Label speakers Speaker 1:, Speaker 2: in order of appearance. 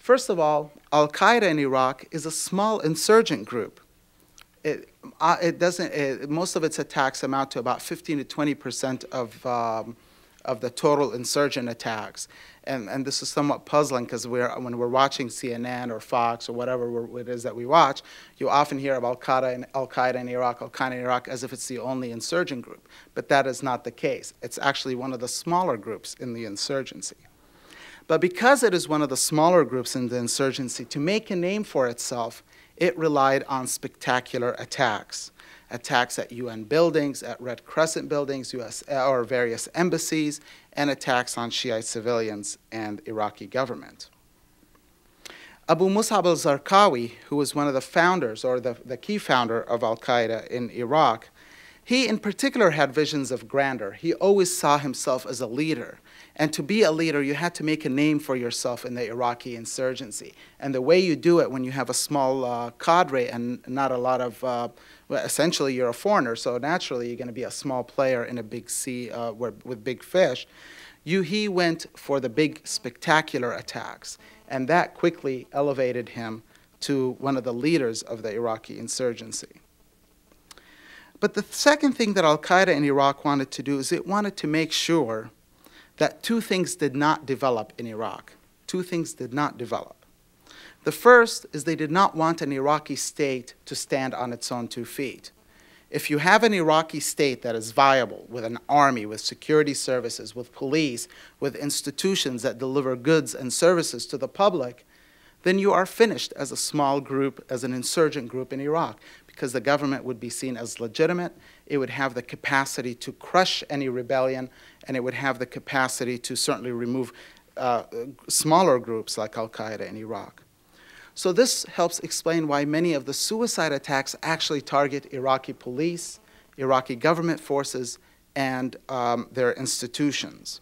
Speaker 1: First of all, Al-Qaeda in Iraq is a small insurgent group. Most of its attacks amount to about 15 to 20% of the total insurgent attacks. And this is somewhat puzzling because when we're watching CNN or Fox or whatever it is that we watch, you often hear of Al-Qaeda in Iraq as if it's the only insurgent group. But that is not the case. It's actually one of the smaller groups in the insurgency. But because it is one of the smaller groups in the insurgency, to make a name for itself, it relied on spectacular attacks. Attacks at UN buildings, at Red Crescent buildings, or various embassies, and attacks on Shiite civilians and Iraqi government. Abu Mus'ab al-Zarqawi, who was one of the founders, or the key founder of Al-Qaeda in Iraq, he in particular had visions of grandeur. He always saw himself as a leader. And to be a leader, you had to make a name for yourself in the Iraqi insurgency. And the way you do it when you have a small cadre and not a lot of, well, essentially you're a foreigner, so naturally you're going to be a small player in a big sea with big fish. He went for the big spectacular attacks. And that quickly elevated him to one of the leaders of the Iraqi insurgency. But the second thing that Al-Qaeda in Iraq wanted to do is it wanted to make sure that two things did not develop in Iraq. Two things did not develop. The first is they did not want an Iraqi state to stand on its own 2 feet. If you have an Iraqi state that is viable, with an army, with security services, with police, with institutions that deliver goods and services to the public, then you are finished as a small group, as an insurgent group in Iraq, because the government would be seen as legitimate. It would have the capacity to crush any rebellion, and it would have the capacity to certainly remove smaller groups like Al-Qaeda in Iraq. So this helps explain why many of the suicide attacks actually target Iraqi police, Iraqi government forces, and their institutions.